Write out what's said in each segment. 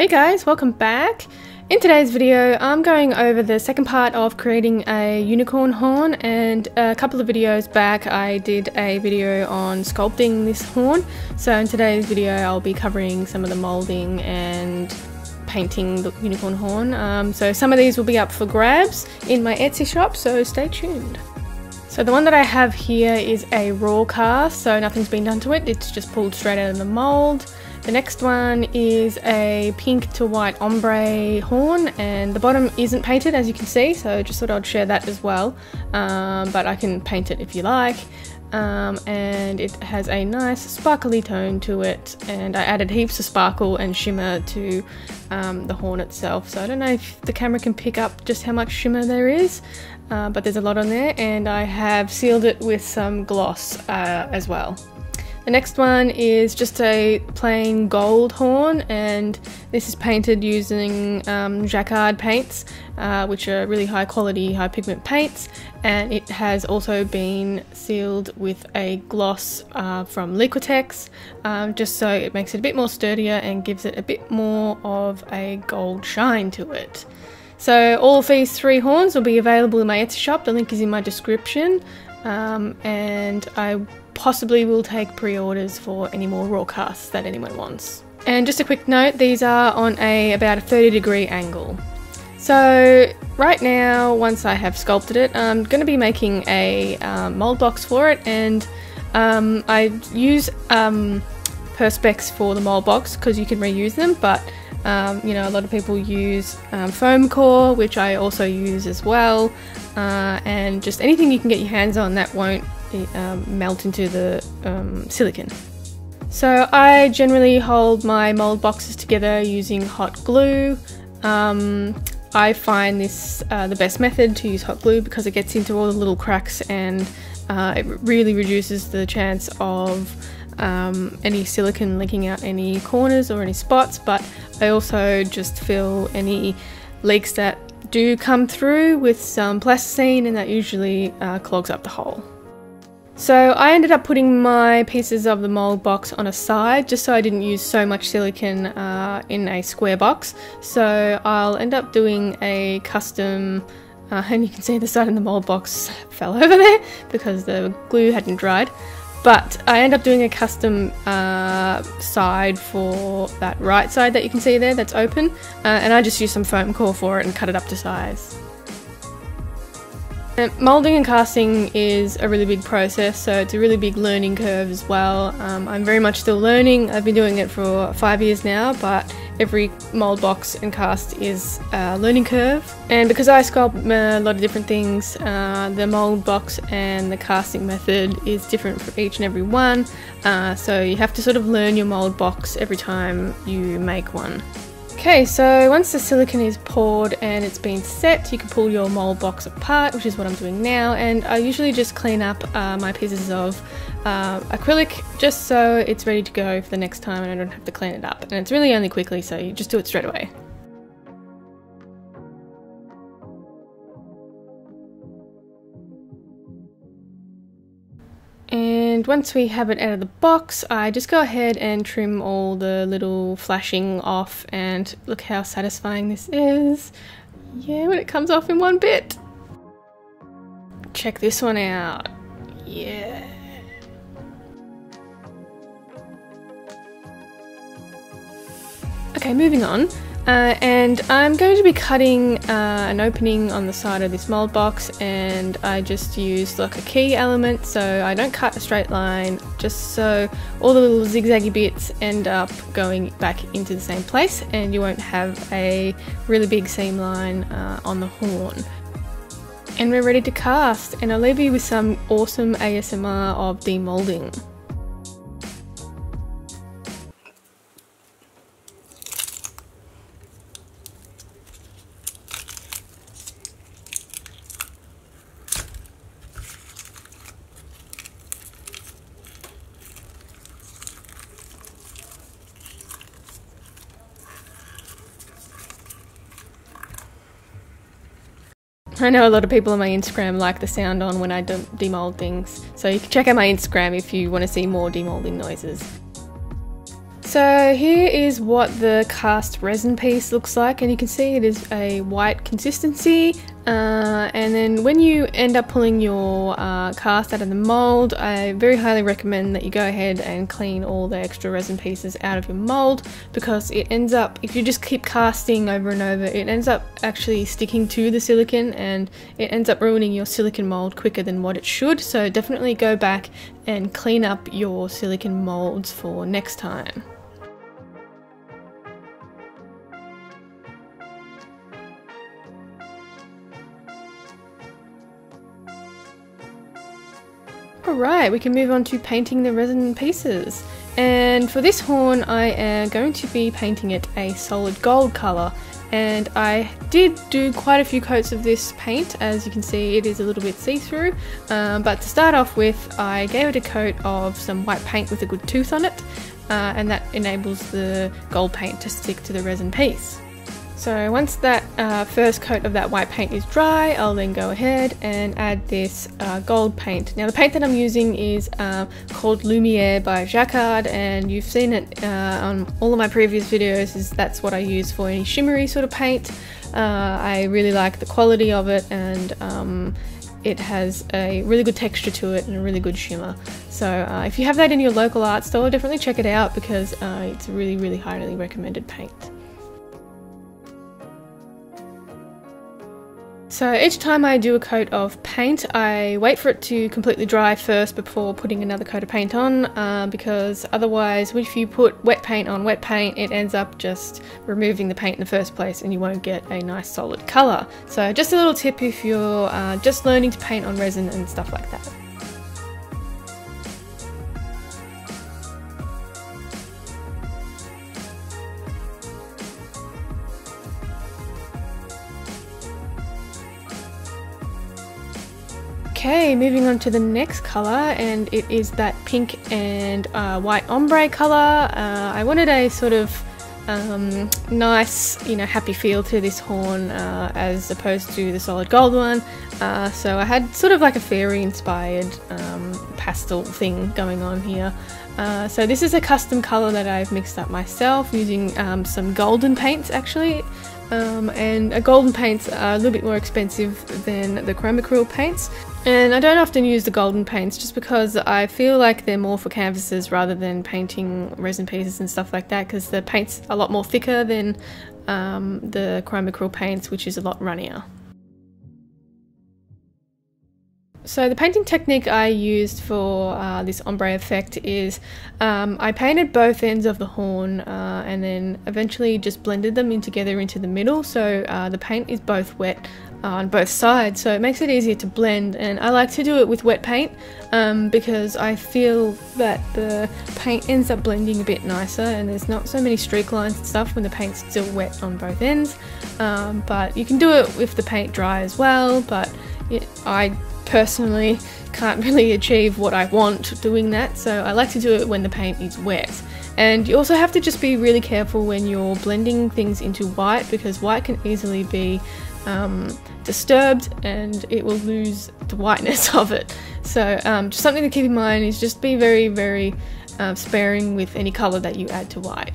Hey guys, welcome back. In today's video I'm going over the second part of creating a unicorn horn, and a couple of videos back I did a video on sculpting this horn. So in today's video I'll be covering some of the moulding and painting the unicorn horn. So some of these will be up for grabs in my Etsy shop, so stay tuned. So the one that I have here is a raw cast, so nothing's been done to it, it's just pulled straight out of the mould. The next one is a pink to white ombre horn, and the bottom isn't painted, as you can see, so just thought I'd share that as well, but I can paint it if you like. And it has a nice sparkly tone to it, and I added heaps of sparkle and shimmer to the horn itself, so I don't know if the camera can pick up just how much shimmer there is, but there's a lot on there, and I have sealed it with some gloss as well. The next one is just a plain gold horn, and this is painted using Jacquard paints, which are really high quality, high pigment paints, and it has also been sealed with a gloss from Liquitex, just so it makes it a bit more sturdier and gives it a bit more of a gold shine to it. So all of these three horns will be available in my Etsy shop, the link is in my description, and I possibly will take pre-orders for any more raw casts that anyone wants. And just a quick note, these are on about a 30-degree angle. So right now, once I have sculpted it, I'm going to be making a mold box for it, and I use Perspex for the mold box because you can reuse them, but you know, a lot of people use foam core, which I also use as well, and just anything you can get your hands on that won't melt into the silicone. So I generally hold my mold boxes together using hot glue. I find this the best method to use hot glue because it gets into all the little cracks, and it really reduces the chance of any silicone leaking out any corners or any spots, but I also just fill any leaks that do come through with some plasticine, and that usually clogs up the hole. So I ended up putting my pieces of the mold box on a side just so I didn't use so much silicone in a square box. So I'll end up doing a custom, and you can see the side of the mold box fell over there because the glue hadn't dried. But I end up doing a custom side for that right side that you can see there that's open, and I just use some foam core for it and cut it up to size. Moulding and casting is a really big process, so it's a really big learning curve as well. I'm very much still learning. I've been doing it for 5 years now, but every mould box and cast is a learning curve. And because I sculpt a lot of different things, the mould box and the casting method is different for each and every one, so you have to sort of learn your mould box every time you make one. Okay, so once the silicone is poured and it's been set, you can pull your mould box apart, which is what I'm doing now, and I usually just clean up my pieces of acrylic just so it's ready to go for the next time and I don't have to clean it up. And it's really only quickly, so you just do it straight away. And once we have it out of the box, I just go ahead and trim all the little flashing off, and look how satisfying this is. Yeah, when it comes off in one bit. Check this one out. Yeah. Okay, moving on. And I'm going to be cutting an opening on the side of this mold box, and I just use like a key element, so I don't cut a straight line, just so all the little zigzaggy bits end up going back into the same place and you won't have a really big seam line on the horn. And we're ready to cast, and I'll leave you with some awesome ASMR of demoulding. I know a lot of people on my Instagram like the sound on when I demold things, so you can check out my Instagram if you want to see more demoulding noises. So here is what the cast resin piece looks like, and you can see it is a white consistency, and then when you end up pulling your cast out of the mould, I very highly recommend that you go ahead and clean all the extra resin pieces out of your mould, because it ends up, if you just keep casting over and over, it ends up actually sticking to the silicone and it ends up ruining your silicone mould quicker than what it should. So definitely go back and clean up your silicone moulds for next time. Alright, we can move on to painting the resin pieces. And for this horn I am going to be painting it a solid gold colour. And I did do quite a few coats of this paint. As you can see, it is a little bit see-through. But to start off with, I gave it a coat of some white paint with a good tooth on it. And that enables the gold paint to stick to the resin piece. So once that first coat of that white paint is dry, I'll then go ahead and add this gold paint. Now the paint that I'm using is called Lumiere by Jacquard, and you've seen it on all of my previous videos. That's what I use for any shimmery sort of paint. I really like the quality of it, and it has a really good texture to it and a really good shimmer. So if you have that in your local art store, definitely check it out, because it's a really highly recommended paint. So each time I do a coat of paint, I wait for it to completely dry first before putting another coat of paint on, because otherwise if you put wet paint on wet paint, it ends up just removing the paint in the first place and you won't get a nice solid colour. So just a little tip if you're just learning to paint on resin and stuff like that. Okay, moving on to the next colour, and it is that pink and white ombre colour. I wanted a sort of nice, happy feel to this horn as opposed to the solid gold one. So I had sort of like a fairy inspired pastel thing going on here. So this is a custom colour that I've mixed up myself using some golden paints actually. And golden paints are a little bit more expensive than the chromacryl paints. And I don't often use the golden paints just because I feel like they're more for canvases rather than painting resin pieces and stuff like that, because the paint's a lot more thicker than the chromacryl paints, which is a lot runnier. So the painting technique I used for this ombre effect is I painted both ends of the horn and then eventually just blended them in together into the middle, so the paint is both wet on both sides, so it makes it easier to blend. And I like to do it with wet paint because I feel that the paint ends up blending a bit nicer and there's not so many streak lines and stuff when the paint's still wet on both ends. But you can do it with the paint dry as well, but I personally can't really achieve what I want doing that, so I like to do it when the paint is wet. And you also have to just be really careful when you're blending things into white, because white can easily be disturbed and it will lose the whiteness of it. So just something to keep in mind is just be very sparing with any colour that you add to white.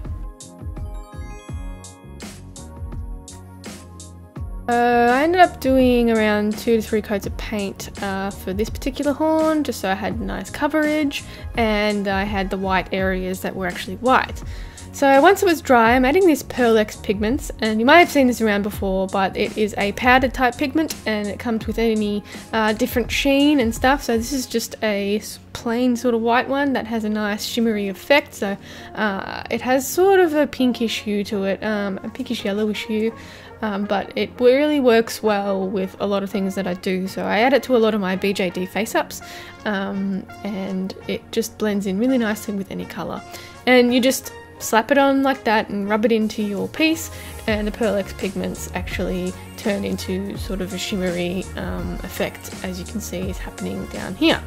I ended up doing around 2 to 3 coats of paint for this particular horn, just so I had nice coverage and I had the white areas that were actually white. So once it was dry, I'm adding this Pearl X pigments, and you might have seen this around before, but it is a powdered type pigment and it comes with any different sheen and stuff. So this is just a plain sort of white one that has a nice shimmery effect. So it has sort of a pinkish hue to it, a pinkish yellowish hue. But it really works well with a lot of things that I do. So I add it to a lot of my BJD face-ups, and it just blends in really nicely with any colour. And you just slap it on like that and rub it into your piece, and the Pearl X pigments actually turn into sort of a shimmery effect, as you can see is happening down here.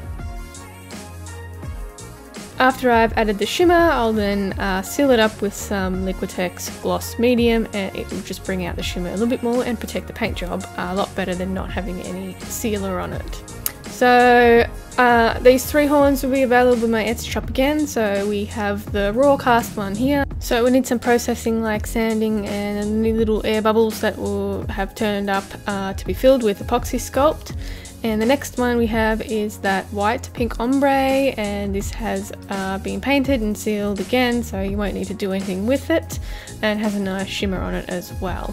After I've added the shimmer, I'll then seal it up with some Liquitex Gloss Medium, and it will just bring out the shimmer a little bit more and protect the paint job a lot better than not having any sealer on it. So These 3 horns will be available in my Etsy shop again. So we have the raw cast one here. So we need some processing like sanding and any little air bubbles that will have turned up to be filled with epoxy sculpt. And the next one we have is that white pink ombre, and this has been painted and sealed again, so you won't need to do anything with it, and has a nice shimmer on it as well.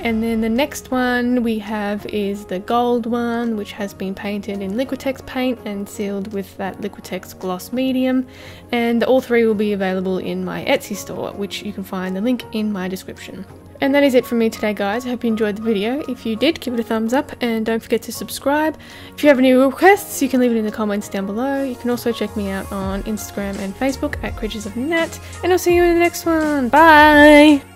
And then the next one we have is the gold one, which has been painted in Liquitex paint and sealed with that Liquitex gloss medium, and all 3 will be available in my Etsy store, which you can find the link in my description. And that is it from me today, guys. I hope you enjoyed the video. If you did, give it a thumbs up and don't forget to subscribe. If you have any requests, you can leave it in the comments down below. You can also check me out on Instagram and Facebook at Creatures of Nat, and I'll see you in the next one. Bye!